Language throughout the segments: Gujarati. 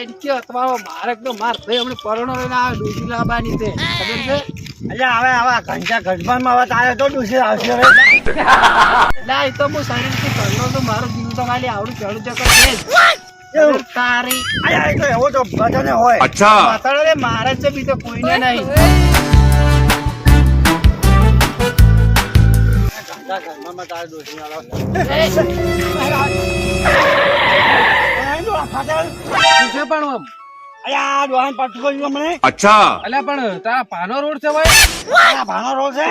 કે અત્વારો મારે તો માર ભાઈ હમણે પરણો લઈને આવે ડોસી લાવવાની છે ખબર છે અલ્યા હવે આવા ઘંટા ઘટમાં હવે તારે તો ડૂસી આવશે હવે ના એ તો હું શરીરથી કરલો તો મારું જીવ તો ખાલી આવડું ચડું ચકર છે એવું? તારી અલ્યા એ તો એવો તો બધાને હોય માથાડો રે મારે છે બી તો કોઈને નહીં ઘંટા ઘરમાં તારે ડૂસી આલો છે પણ આમ અલ્યા ડોહાન પાછું કર્યું મને અલ્યા પણ તારા પાનો રોડ છે ભાઈ આ ભાનો રોલ છે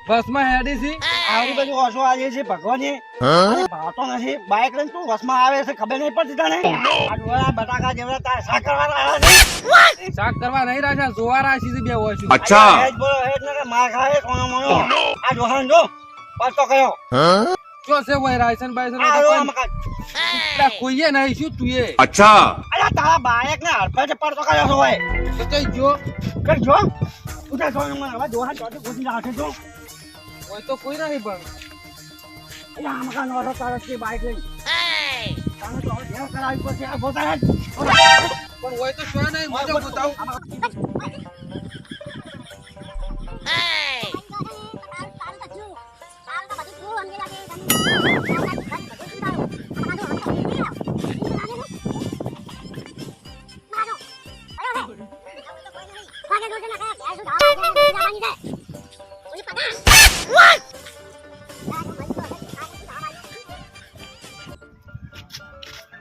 બસમાં હેડી છી આવડી બધું ઓછો આજે છે ભગવાને ભાવતો નથી બાઇક લઈને તું બસમાં આવે છે ખબર નહીં પડતી તને આ ડોળા બટાકા જેવડા તારે શાક કરવાના આવ્યા છે શાક કરવા નહીં રાજા જોવા રાશી બે હોય છું હેજ બોલો હેજ ને કે માર ખાય કોનો મોનો આ ડોહાન જો પાછો કયો જો છે ભાઈ રાયસન બાયસન આ રો મકા કોઈએ નહીં શું તું એ અલ્યા તારા બાઇક ને હડફે પડતો કયો છો ભાઈ તો કઈ જો કર જો ઉઠા જો મને હવે ડોહાન ચોટી ઘૂસી રાખે જો હોય તો કોઈ નહીં પણ અલ્યા આ મકા નો તારે કે બાઇક લઈ તાને તો હવે ધ્યાન કરાવી પડશે આ બોતા હેજ પણ હોય તો શું નહીં મજો બતાવું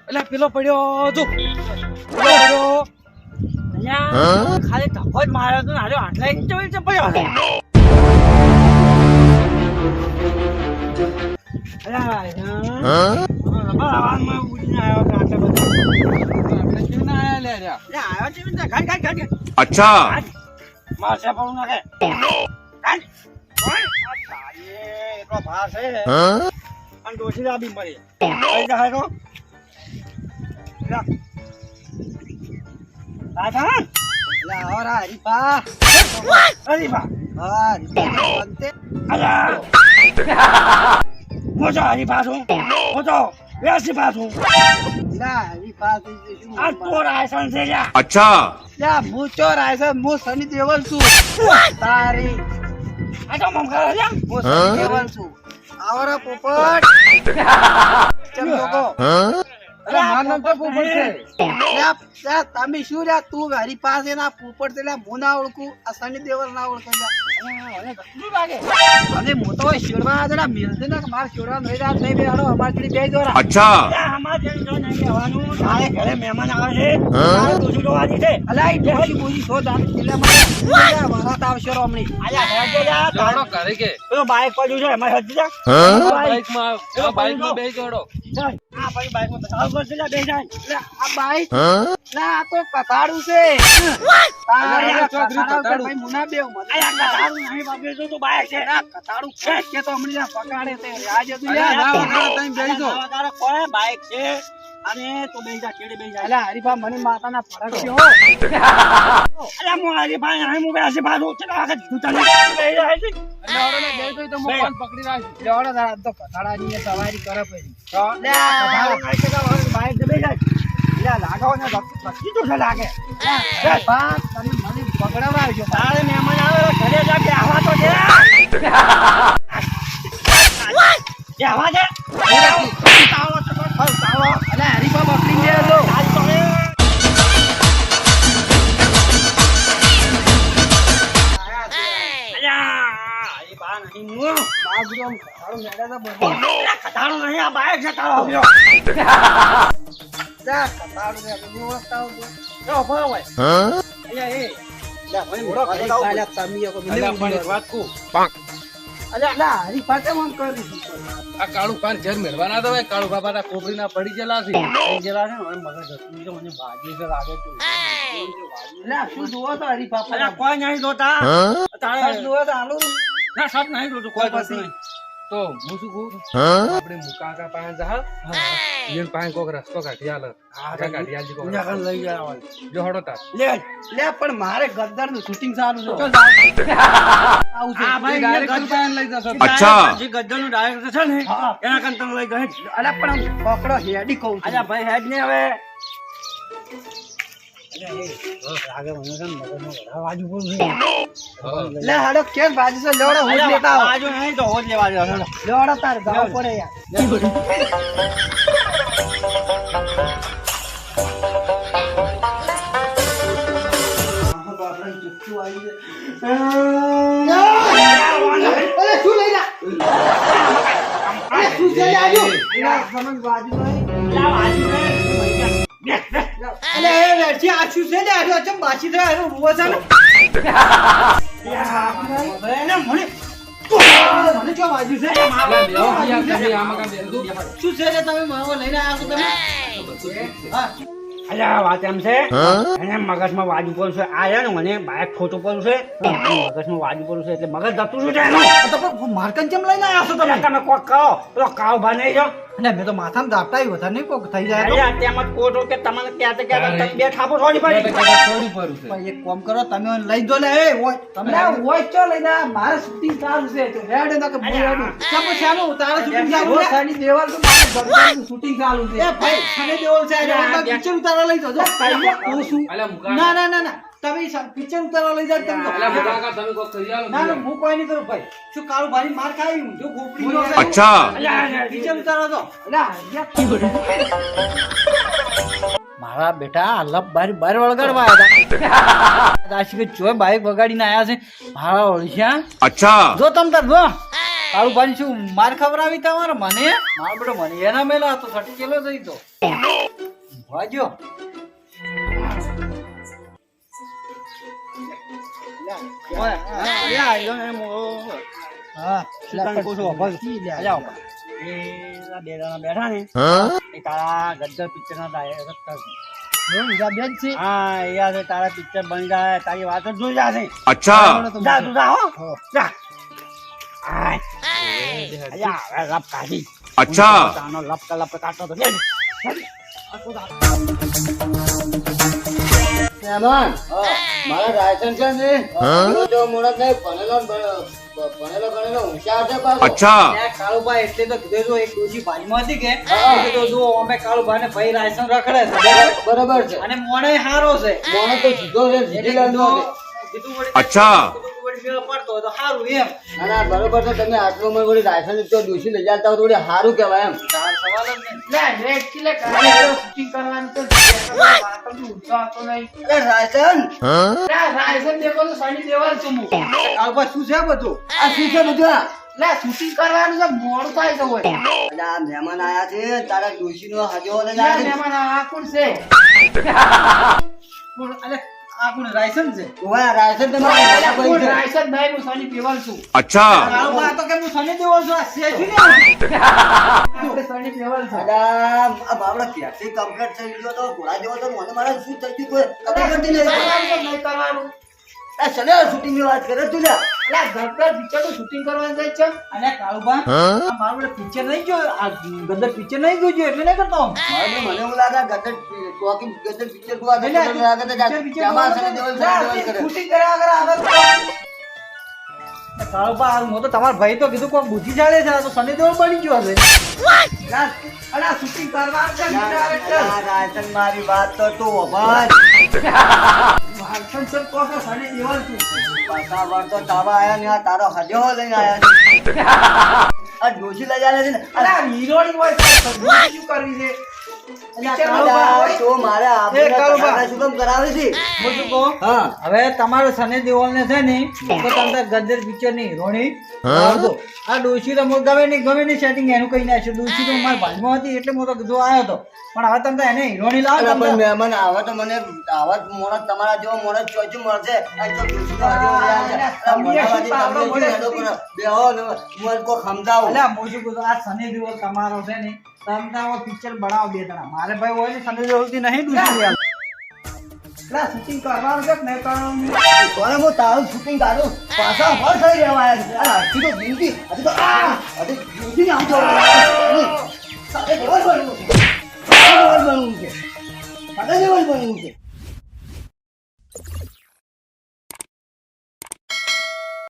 એટલે પેલો પડ્યો જો પેલો પડ્યો અલ્યા ખાલી ધક્કો જ માર્યો તો હાલ્યો આટલા ઇંચ ચોઈ ચપ્યો હતો અલ્યા ઉડીને આવ્યો કે આટલા બધા આપણે કેમ ના આયા લે રહ્યા આવ્યો છે ને ઘાટ ઘાટ મારશે પડું નાખે ઘાટ એટલો ભાર છે અને ડોસી દાબી મળી કઈ જાય તો રાધા લાવરા હરીફા હરીફા હા હરીફા બનતે અલ્યા મોજો હરીફા છું મોજો વેસી પાછું ના હરીફા થઈ શું આ તો રાયસન છે લ્યા લ્યા હું ચોર આય છે હું સની દેવલ છું તારી આ તો મમકા લ્યા હું સની દેવલ છું આવરા પોપટ ચમ લોકો અરે માર નામ તો પોપટ છે લ્યા તમે શું લ્યા તું હરી પાસે ના પોપટ છે લ્યા હું ના ઓળખું આ સની દેવલ ના ઓળખે લ્યા લાગે અને હું તો શેડવા જરા મિલતે ના માર શેડવા નહીં રાત નહીં બે હાડો અમાર જોડે બે જોરા આમાં જેમ જો નહીં કહેવાનું તારે ઘરે મહેમાન આવે છે તારે દોષી જોવાજી છે અલા ઈ દેહી બોલી તો દાન કિલ્લા માં વરાત આવશે રોમણી આયા ઘરે જા જોડો કરે કે પેલો બાઈક પડ્યું છે એમાં હજી જા બાઈક માં બે જોડો આ ભાઈ બાઈક માં બતાવ કરશે લે બે જાય આ બાઈક ના આ તો કથાડું છે તારે ચોકરી કથાડું ભાઈ મુના બેવ મને આયા કતારું નહીં બાપે જો તો બાઈક છે ના કથાડું છે કે તો હમણાં પકાડે તે આજે તું અલ્યા, યાર ના ના વગાડો તઈ બેસી જો તારે કોઈ બાઈક છે અને તું બે જા કેડે બે જા અલા હરીફા મને માતાના ફરક છે હો અલ્યા મો આલી ભાઈ અહીં મુ બેસી બાજુ ચલા કે તું તને બે જાય છે લેવડો ને બેસી તો હું ફોન પકડી રાખી લેવડો તારા તો કથાડાની સવારી કરે પછી લે કતારું નહીં કે બાઈક બે જાય લ્યા લાગો ને બકી તો લાગે બા તને મને પકડાવા આવજો તારે મહેમાન આવે ઘરે જા કે આવા તો દે કે આવા દે તાવો તો તાવો અલા હરીફા પકડી લે જો આજ તો રે અલ્યા એ બા નહીં મુ બાજરો કથાડું હેડે તો બહુ કતારું નહીં આ બાઈક છે તારો આવ્યો જા કથાડું ને હું વસ્તાવ તો જો ભરો ભાઈ અલ્યા એ લે ભાઈ મોડો કરી દઉં અલા તમે કો અલ્યા પણ એક વાત કહું અલા ના હરીફા કેમ આમ કરી દીધું આ કાળુ પાન ઘેર મેળવાના તો ભાઈ કાળુ બાપા તા કોબરી ના પડી ગયેલા છે જેલા છે ને મગજ હતું તો મને ભાજી છે લાગે તું અલા શું જોવો તો હરીફા પર અલ્યા કોઈ નહીં જોતા તારે જોવો તો હાલો ના સાહેબ નહીં જોતું કોઈ પછી નહીં તો હું શું કહું આપણે મુકાકા પાન જા ઈન પાન કોક રસ્તો કાઢી આલે કાઢી આલજી કોક અહીંયા કણ લઈ ગયા જો હડો તા લે લે પણ મારે ગદ્દર નું શૂટિંગ ચાલુ છે ચલ આવું છે આ ભાઈ ડાયરેક્ટ પાન લઈ જશો અચ્છા જે ગદ્દર નું ડાયરેક્ટર છે ને એના કણ તમે લઈ ગયો અલા પણ આમ પકડો હેડી કહું છું અલ્યા ભાઈ હેડ ને હવે લાગે મને છે ને મગજમાં વધારે વાજુ બોલું છે. લે હાડો કેમ બાજુ છે લેવડો હું જ લેતા આવો. વાજુ નહીં તો હોજ લેવા દો હેડો. લેવડો તાર જાવ પડે યાર. અરે શું લઈ લા? અરે શું છે આજુ? લા સમજ બાજુ નહીં. અલે એ વેરથી આ શું છે ને આજુ અચમ બાસી થયા એનો રૂવો છે ને. એને મને મને કેમ વાજ્યું છે? શું છે રે તમે માવો લઈને આવ્યા છો તમે? હા અલ્યા વાત એમ છે એને મગજમાં વાજુ પડ્યું છે આ ને મને બાઇક ખોટું પડ્યું છે મગજમાં વાજુ પડ્યું છે એટલે મગજ જતું શું છે એનું તો પણ માર્કન કેમ લઈને આવ્યા છો તમે? તમે કોક કહો પેલો કાવ ભા નહીં જો અને મેં તો માથામાં ઝાપટાઈ વધારે નહીં કોક થઈ જાય તો. અલ્યા તેમાં કોટો કે તમને ક્યાં તમે બે થાપો છોડી પડી પણ એક કામ કરો તમે મને લઈ જો લે એ ઓય તમે ઓય ચો લઈને આ મારે શૂટિંગ ચાલુ છે તો રેડ ના કે બોલાડું કેમ શાનું તારે શૂટિંગ ચાલુ છે સાની દેવાલ તો મારે બગડાનું શૂટિંગ ચાલુ છે એ ભાઈ સાની દેવાલ છે આ પિક્ચર ઉતારવા લઈ જાઓ જો હું શું ના ના ના ના તમે પિક્ચર ઉતારવા લઈ જાઓ તમે ના ના હું કોઈ નહીં કરું ભાઈ શું કાળું ભારી માર ખાઈ જો ગોપડી अच्छा પિક્ચર ઉતારવા દો મારા બેટા આ લપ બાર વળગાડવા આવ્યા હતા કે ચોય બાઈક વગાડીને આયા છે મારા ઓળખ્યા अच्छा જો તમ તાર જો કાળું ભાઈ શું માર ખવડાવી તમારે મને મારો બેટો મને એના મેલા તો સટી ચેલો જઈ તો વાજો હા બેઠા ને એ તારા ગદ્દર પિક્ચર ના ડાયરેક્ટર હા યાર તારા પિક્ચર બની જાય તારી વાત જ જોઈ જશે अच्छा જા તું જા હો જા આય અલ્યા લપ કાઢી अच्छा તાનો લપ કાઢતો તો મારા રાયસન છે ને જો મોણસ નહીં ભણેલો ગણેલો હોશિયાર છે પાછો. अच्छा કાળુભાઈ એટલે તો કીધું તો એક ડોશી બાજુમાં હતી કે તો જો અમે કાળુભાઈ ને ભાઈ રાયસન રખડે છે બરાબર છે અને મોણે હારો છે મોણે તો સીધો છે સીધી લાઈનો છે કીધું વળી अच्छा પડતો હોય તો સારું એમ ના બરોબર છે તમે આટલું મને વળી રાયસન તો દોશી લઈ જતા તો સારું કહેવાય એમ તાર સવાલ જ નહીં લે રેડ કિલે કાલે શૂટિંગ કરવાનું તો વાત જ ઊંચો આવતો નહીં રાયસન રાયસન દેખો તો સાની દેવાલ છું હું કાળુભાઈ શું છે બધું આ શું છે બધું લે શૂટિંગ કરવાનું છે મોડું થાય તો હોય આ મહેમાન આયા છે તારા દોશી નો હજો ને લે મહેમાન આ કોણ છે કોણ અલે આ કોણ રાયસન છે ઓવા રાયસન તમારા ભાઈ કોણ છે રાયસન નહીં હું સાની દેવાલ છું अच्छा કાળુભાઈ તો કે હું સાની દેવાલ છું આ છે શું ને આપણે સાની દેવાલ છે આ બાબડા ક્યાંથી કમ્પ્લીટ થઈ ગયો તો ઘોડા જેવો તો મને મારા શું થઈ ગયું કોઈ ખબર પડતી નહીં નહીં કરવાનું આ સને શૂટિંગ ની વાત કરે તું લે અલા ગદ્દર પિક્ચર નું શૂટિંગ કરવાનું જાય છે અને કાળુબા આ મારું પિક્ચર નહીં જો આ ગદ્દર પિક્ચર નહીં જોજો એટલે નહીં કરતો મને એવું લાગે ગદર ટોકી ગદર પિક્ચર કો આગળ લાગે તો જામા સને દેવલ કરે શૂટિંગ કર્યા આગળ કાળુબા હું તો તમારા ભાઈ તો કીધું કોઈ બુદ્ધિ ચાલે છે આ તો સની દેવલ બની ગયો હશે અલા શૂટિંગ કરવાનું છે રાયસન મારી વાત તો તું ઓભાર વાલસન સર કોસો સની દેવલ છું પાછા વાર તો તાવા આયા ને આ તારો હજો લઈને આયા છે આ ડોશી લઈ જાય છે ને અલા હીરોની હોય છે શું કરવી છે તો મારે આપણે શું કામ કરાવે છે હું શું કહું હા હવે તમારો સની દેઓલ ને છે ને તો તમને ગદ્દર પિક્ચર ની હીરોની દો આ ડોશી તો ગમે નહીં સેટિંગ એનું કઈ નાખ્યું ડોશી તો મારી બાજુમાં હતી એટલે હું તો કીધું આવ્યો હતો પણ હવે તમે એને હીરોની લાવો પણ તમને મહેમાન આવે તો મને આવા મોણસ તમારા જેવો મોણસ ચોચું મળશે આ તો ડોશીનો હજો લઈ આવે છે. આ મોઢામાંથી તમને શું હેડો કરો? બેહો ને મને કોઈ સમજાવો અલ્યા હું શું કહું આ સની દેઓલ તમારો છે ને તમને પિક્ચર બનાવો બે જણા મારે ભાઈ હોય ને સની દેઓલ થી નહીં ડોશી લા શૂટિંગ કરવાનું છે કે નહીં કરવાનું તોય હું તારું શૂટિંગ કાઢું પાછા ફળ થઈ રહેવા આવ્યા છે હજી તો જિંદગી હજી તો જિંદગી આમ તો બનવું છે બનવું છે